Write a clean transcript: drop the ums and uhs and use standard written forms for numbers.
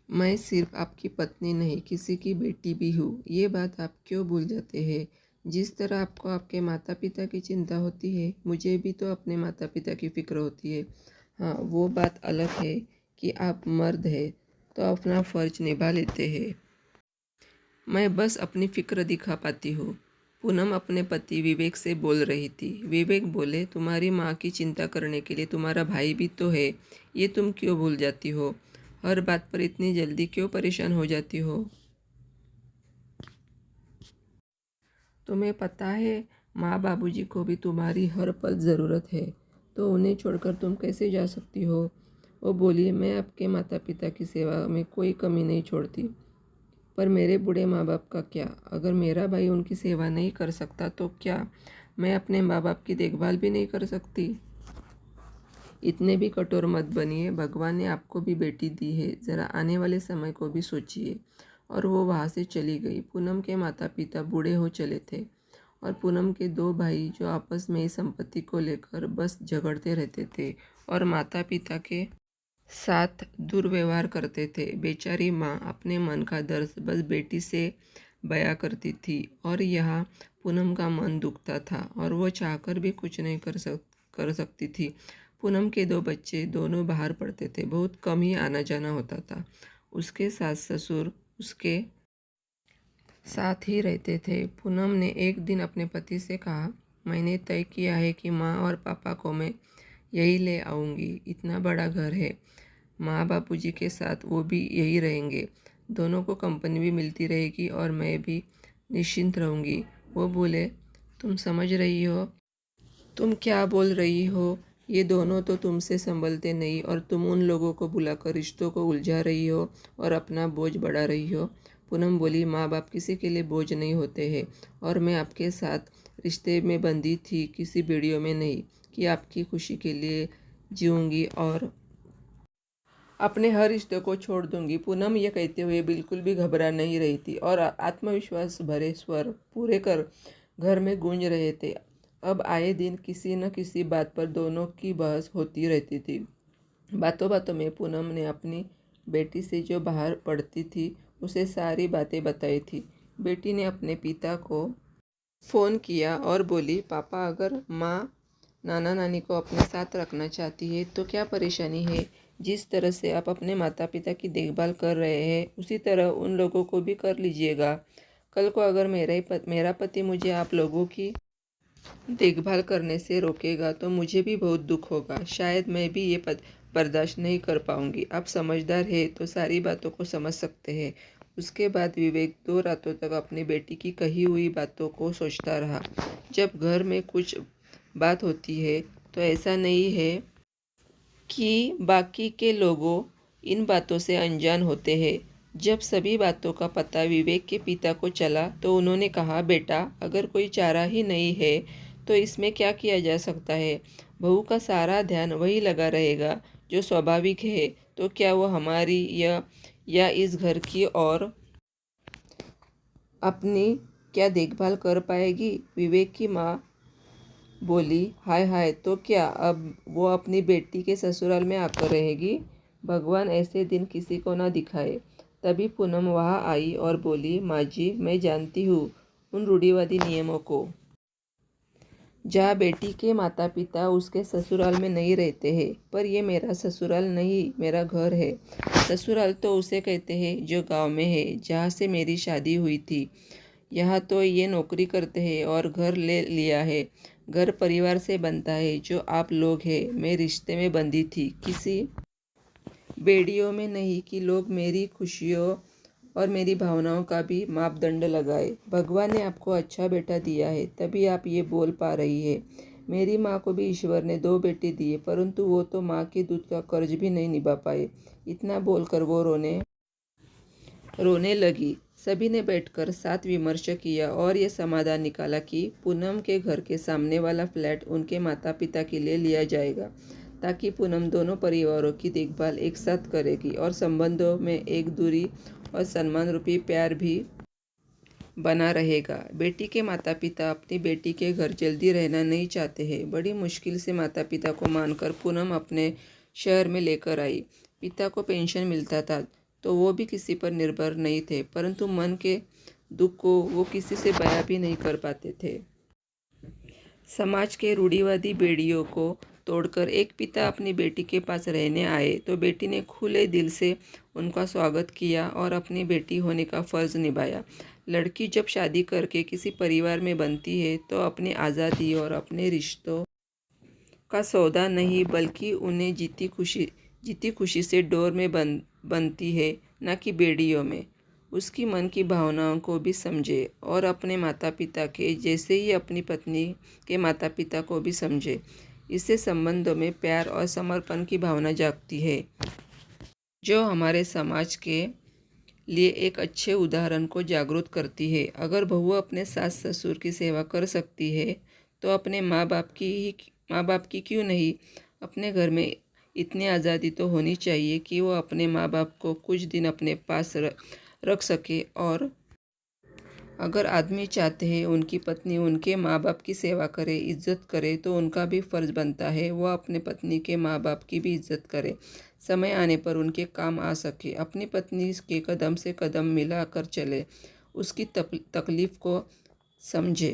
मैं सिर्फ आपकी पत्नी नहीं, किसी की बेटी भी हूँ। ये बात आप क्यों भूल जाते हैं? जिस तरह आपको आपके माता पिता की चिंता होती है, मुझे भी तो अपने माता पिता की फ़िक्र होती है। हाँ, वो बात अलग है कि आप मर्द हैं तो अपना फ़र्ज निभा लेते हैं। मैं बस अपनी फ़िक्र दिखा पाती हूँ। पूनम अपने पति विवेक से बोल रही थी। विवेक बोले, तुम्हारी माँ की चिंता करने के लिए तुम्हारा भाई भी तो है। ये तुम क्यों भूल जाती हो? हर बात पर इतनी जल्दी क्यों परेशान हो जाती हो? तुम्हें पता है, माँ बाबूजी को भी तुम्हारी हर पल ज़रूरत है, तो उन्हें छोड़कर तुम कैसे जा सकती हो? वो बोली, मैं आपके माता पिता की सेवा में कोई कमी नहीं छोड़ती, पर मेरे बूढ़े माँ बाप का क्या? अगर मेरा भाई उनकी सेवा नहीं कर सकता तो क्या मैं अपने माँ बाप की देखभाल भी नहीं कर सकती? इतने भी कठोर मत बनिए। भगवान ने आपको भी बेटी दी है, ज़रा आने वाले समय को भी सोचिए। और वो वहाँ से चली गई। पूनम के माता पिता बूढ़े हो चले थे और पूनम के दो भाई जो आपस में इस संपत्ति को लेकर बस झगड़ते रहते थे और माता पिता के साथ दुर्व्यवहार करते थे। बेचारी माँ अपने मन का दर्द बस बेटी से बयां करती थी और यहाँ पूनम का मन दुखता था और वो चाहकर भी कुछ नहीं कर सकती थी। पूनम के दो बच्चे दोनों बाहर पढ़ते थे, बहुत कम ही आना जाना होता था। उसके सास ससुर उसके साथ ही रहते थे। पूनम ने एक दिन अपने पति से कहा, मैंने तय किया है कि माँ और पापा को मैं यही ले आऊँगी। इतना बड़ा घर है, माँ बापूजी के साथ वो भी यही रहेंगे। दोनों को कंपनी भी मिलती रहेगी और मैं भी निश्चिंत रहूँगी। वो बोले, तुम समझ रही हो? तुम क्या बोल रही हो? ये दोनों तो तुमसे संभलते नहीं और तुम उन लोगों को बुलाकर रिश्तों को उलझा रही हो और अपना बोझ बढ़ा रही हो। पूनम बोली, माँ बाप किसी के लिए बोझ नहीं होते हैं और मैं आपके साथ रिश्ते में बंधी थी, किसी वीडियो में नहीं, कि आपकी खुशी के लिए जीऊँगी और अपने हर रिश्ते को छोड़ दूंगी। पूनम ये कहते हुए बिल्कुल भी घबरा नहीं रही थी और आत्मविश्वास भरे स्वर पूरे कर घर में गूंज रहे थे। अब आए दिन किसी न किसी बात पर दोनों की बहस होती रहती थी। बातों बातों में पूनम ने अपनी बेटी से जो बाहर पढ़ती थी उसे सारी बातें बताई थी। बेटी ने अपने पिता को फ़ोन किया और बोली, पापा, अगर माँ नाना नानी को अपने साथ रखना चाहती है तो क्या परेशानी है? जिस तरह से आप अपने माता पिता की देखभाल कर रहे हैं उसी तरह उन लोगों को भी कर लीजिएगा। कल को अगर मेरा पति मुझे आप लोगों की देखभाल करने से रोकेगा तो मुझे भी बहुत दुख होगा। शायद मैं भी ये बर्दाश्त नहीं कर पाऊंगी। आप समझदार है तो सारी बातों को समझ सकते हैं। उसके बाद विवेक 2 रातों तक अपनी बेटी की कही हुई बातों को सोचता रहा। जब घर में कुछ बात होती है तो ऐसा नहीं है कि बाकी के लोगों इन बातों से अनजान होते हैं। जब सभी बातों का पता विवेक के पिता को चला तो उन्होंने कहा, बेटा, अगर कोई चारा ही नहीं है तो इसमें क्या किया जा सकता है? बहू का सारा ध्यान वही लगा रहेगा जो स्वाभाविक है, तो क्या वो हमारी या इस घर की और अपनी क्या देखभाल कर पाएगी? विवेक की माँ बोली, हाय हाय, तो क्या अब वो अपनी बेटी के ससुराल में आकर रहेगी? भगवान ऐसे दिन किसी को ना दिखाए। तभी पूनम वहाँ आई और बोली, माँ जी, मैं जानती हूँ उन रूढ़िवादी नियमों को, जहाँ बेटी के माता पिता उसके ससुराल में नहीं रहते हैं, पर ये मेरा ससुराल नहीं, मेरा घर है। ससुराल तो उसे कहते हैं जो गांव में है, जहाँ से मेरी शादी हुई थी। यहाँ तो ये नौकरी करते हैं और घर ले लिया है। घर परिवार से बनता है, जो आप लोग हैं। मैं रिश्ते में बंधी थी, किसी बेड़ियों में नहीं कि लोग मेरी खुशियों और मेरी भावनाओं का भी मापदंड लगाए। भगवान ने आपको अच्छा बेटा दिया है, तभी आप ये बोल पा रही है। मेरी माँ को भी ईश्वर ने 2 बेटे दिए, परंतु वो तो माँ के दूध का कर्ज भी नहीं निभा पाए। इतना बोलकर वो रोने लगी। सभी ने बैठकर साथ विमर्श किया और ये समाधान निकाला कि पूनम के घर के सामने वाला फ्लैट उनके माता पिता के लिए लिया जाएगा, ताकि पूनम दोनों परिवारों की देखभाल एक साथ करेगी और संबंधों में एक दूरी और सम्मान रूपी प्यार भी बना रहेगा। बेटी के माता पिता अपनी बेटी के घर जल्दी रहना नहीं चाहते हैं। बड़ी मुश्किल से माता पिता को मानकर पूनम अपने शहर में लेकर आई। पिता को पेंशन मिलता था तो वो भी किसी पर निर्भर नहीं थे, परंतु मन के दुख को वो किसी से बयां भी नहीं कर पाते थे। समाज के रूढ़िवादी बेड़ियों को तोड़कर एक पिता अपनी बेटी के पास रहने आए तो बेटी ने खुले दिल से उनका स्वागत किया और अपनी बेटी होने का फ़र्ज़ निभाया। लड़की जब शादी करके किसी परिवार में बनती है तो अपनी आज़ादी और अपने रिश्तों का सौदा नहीं, बल्कि उन्हें जीती खुशी से डोर में बनती है, न कि बेड़ियों में। उसकी मन की भावनाओं को भी समझे और अपने माता पिता के जैसे ही अपनी पत्नी के माता पिता को भी समझे। इससे संबंधों में प्यार और समर्पण की भावना जागती है, जो हमारे समाज के लिए एक अच्छे उदाहरण को जागरूक करती है। अगर बहू अपने सास ससुर की सेवा कर सकती है तो अपने माँ बाप की क्यों नहीं। अपने घर में इतनी आज़ादी तो होनी चाहिए कि वो अपने माँ बाप को कुछ दिन अपने पास रख सके। और अगर आदमी चाहते हैं उनकी पत्नी उनके माँ बाप की सेवा करे, इज्जत करे, तो उनका भी फ़र्ज़ बनता है वह अपने पत्नी के माँ बाप की भी इज्जत करे, समय आने पर उनके काम आ सके, अपनी पत्नी के कदम से कदम मिला कर चले, उसकी तकलीफ़ को समझे।